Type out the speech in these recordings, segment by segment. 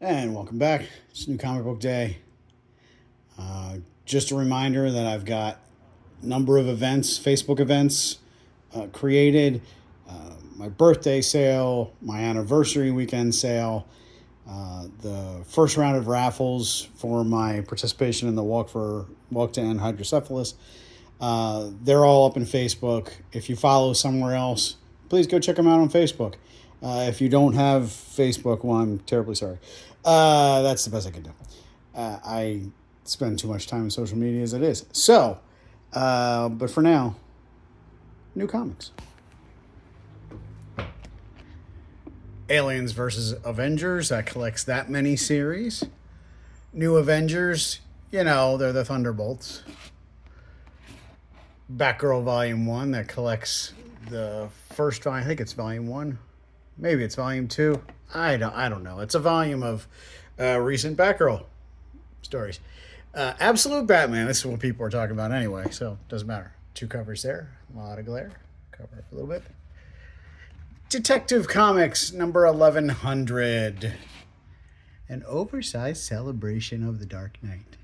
And welcome back. It's New Comic Book Day. Just a reminder that I've got a number of events, Facebook events created. My birthday sale, my anniversary weekend sale, the first round of raffles for my participation in the Walk to End Hydrocephalus. They're all up in Facebook. If you follow somewhere else, please go check them out on Facebook. If you don't have Facebook, well, I'm terribly sorry. That's the best I can do. I spend too much time on social media as it is. So, but for now, new comics. Aliens versus Avengers, that collects that mini series. New Avengers, they're the Thunderbolts. Batgirl Volume 1, that collects the first volume. I think it's Volume 1. Maybe it's Volume 2. I don't know. It's a volume of recent Batgirl stories. Absolute Batman. This is what people are talking about anyway, so it doesn't matter. 2 covers there. A lot of glare. Cover up a little bit. Detective Comics number 1100. An oversized celebration of the Dark Knight.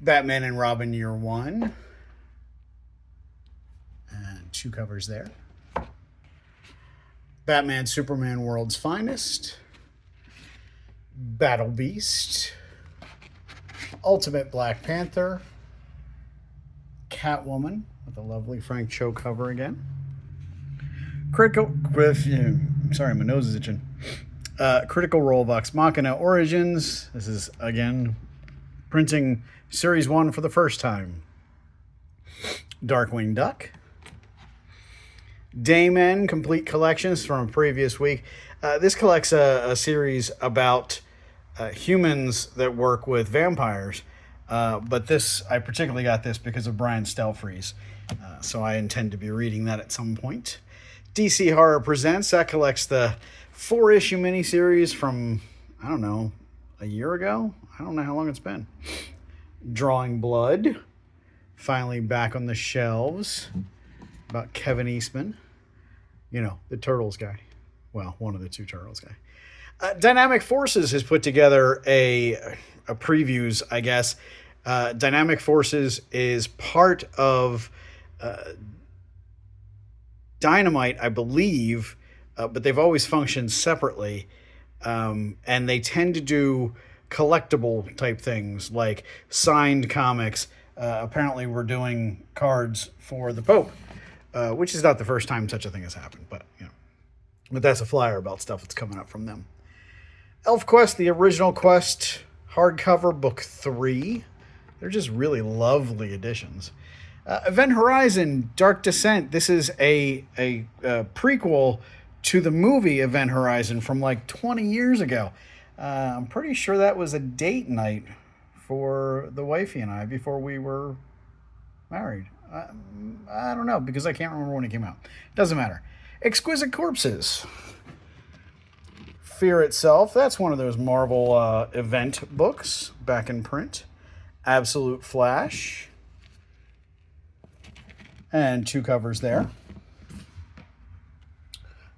Batman and Robin Year 1. And 2 covers there. Batman Superman World's Finest. Battle Beast. Ultimate Black Panther. Catwoman with a lovely Frank Cho cover again. Sorry, my nose is itching. Critical Role Vox Machina Origins. This is, again, printing Series 1 for the first time. Darkwing Duck. Daymen Complete Collections from a previous week. This collects a series about humans that work with vampires. But this, I particularly got this because of Brian Stelfreeze. So I intend to be reading that at some point. DC Horror Presents, that collects the 4-issue miniseries from, I don't know, a year ago? I don't know how long it's been. Drawing Blood, finally back on the shelves, about Kevin Eastman. The Turtles guy. Well, one of the 2 Turtles guy. Dynamic Forces has put together a previews, I guess. Dynamic Forces is part of Dynamite, I believe, but they've always functioned separately. And they tend to do collectible type things like signed comics. Apparently we're doing cards for the Pope, which is not the first time such a thing has happened, but but that's a flyer about stuff that's coming up from them. ElfQuest, the original Quest hardcover, book 3. They're just really lovely editions. Event Horizon, Dark Descent. This is a prequel to the movie Event Horizon from like 20 years ago. I'm pretty sure that was a date night for the wifey and I before we were married. I don't know, because I can't remember when it came out. Doesn't matter. Exquisite Corpses. Fear Itself. That's one of those Marvel event books back in print. Absolute Flash. And 2 covers there.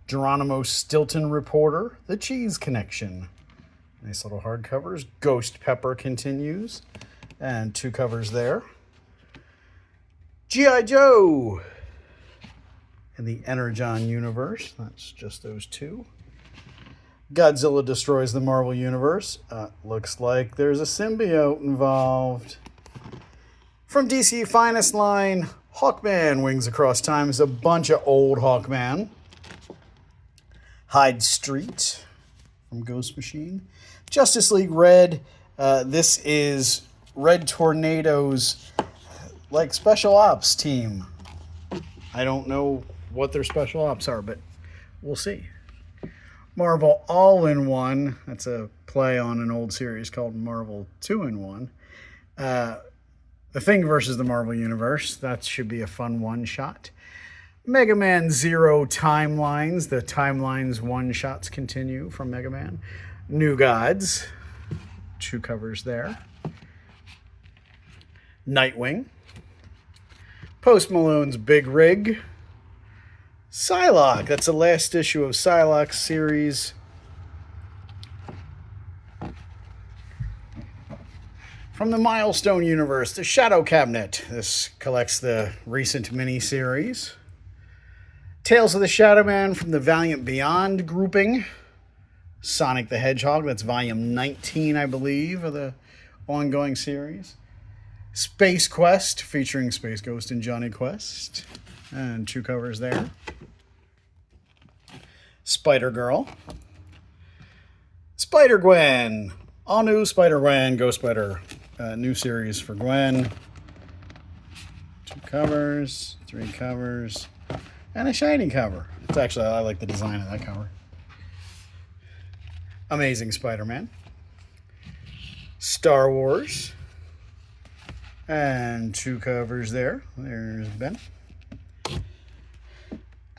Geronimo Stilton Reporter, The Cheese Connection. Nice little hardcovers. Ghost Pepper continues. And 2 covers there. G.I. Joe and the Energon Universe. That's just those 2. Godzilla Destroys the Marvel Universe. Looks like there's a symbiote involved. From DC Finest line, Hawkman Wings Across Time is a bunch of old Hawkman. Hyde Street from Ghost Machine. Justice League Red. This is Red Tornado's special ops team. I don't know what their special ops are, but we'll see. Marvel All-in-One. That's a play on an old series called Marvel 2-in-1. The Thing versus the Marvel Universe. That should be a fun one-shot. Mega Man Zero Timelines. The Timelines one-shots continue from Mega Man. New Gods. 2 covers there. Nightwing. Post Malone's Big Rig. Psylocke. That's the last issue of Psylocke's series. From the Milestone universe, the Shadow Cabinet. This collects the recent miniseries. Tales of the Shadow Man from the Valiant Beyond grouping. Sonic the Hedgehog, that's volume 19, I believe, of the ongoing series. Space Quest, featuring Space Ghost and Johnny Quest. And 2 covers there. Spider-Girl. Spider-Gwen. All new Spider-Gwen, Ghost Spider. New series for Gwen. 2 covers, 3 covers, and a shiny cover. It's actually, I like the design of that cover. Amazing Spider-Man. Star Wars. And 2 covers there. There's Ben.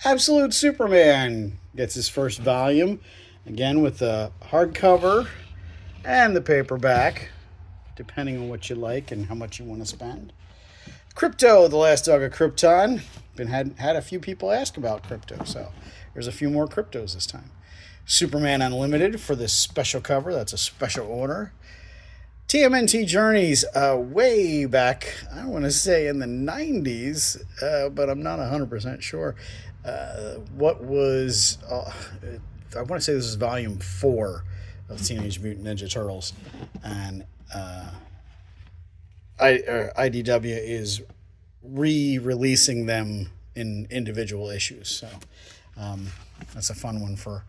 Absolute Superman gets his first volume. Again with the hardcover and the paperback, depending on what you like and how much you want to spend. Krypto, the Last Dog of Krypton. Had a few people ask about Krypto, so there's a few more Kryptos this time. Superman Unlimited for this special cover. That's a special order. TMNT Journeys, way back, I want to say in the 90s, but I'm not 100% sure. What was, I want to say this is volume 4 of Teenage Mutant Ninja Turtles. And IDW is re-releasing them in individual issues. So that's a fun one for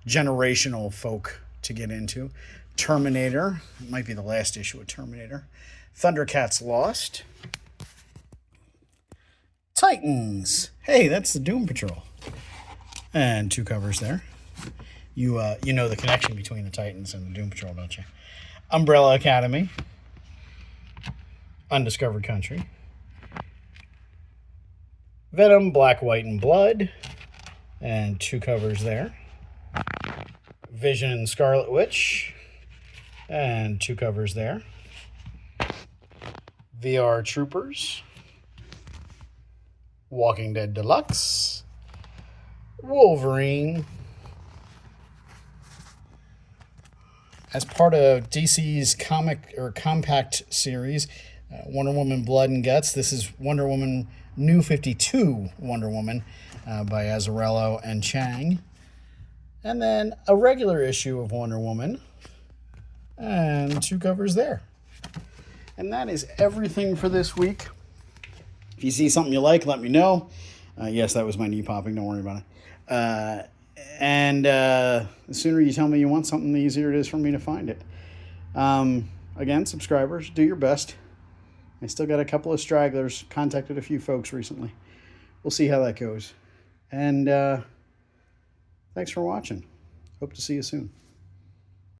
generational folk to get into. Terminator. It might be the last issue of Terminator. Thundercats Lost. Titans. Hey, that's the Doom Patrol. And 2 covers there. You know the connection between the Titans and the Doom Patrol, don't you? Umbrella Academy. Undiscovered Country. Venom, Black, White, and Blood. And 2 covers there. Vision and Scarlet Witch. And 2 covers there. VR Troopers. Walking Dead Deluxe. Wolverine. As part of DC's comic or compact series, Wonder Woman Blood and Guts. This is Wonder Woman New 52 Wonder Woman by Azzarello and Chang. And then a regular issue of Wonder Woman. And 2 covers there. And that is everything for this week. If you see something you like, let me know. Yes, that was my knee popping. Don't worry about it. And the sooner you tell me you want something, the easier it is for me to find it. Again, subscribers, do your best. I still got a couple of stragglers. Contacted a few folks recently. We'll see how that goes. And thanks for watching. Hope to see you soon.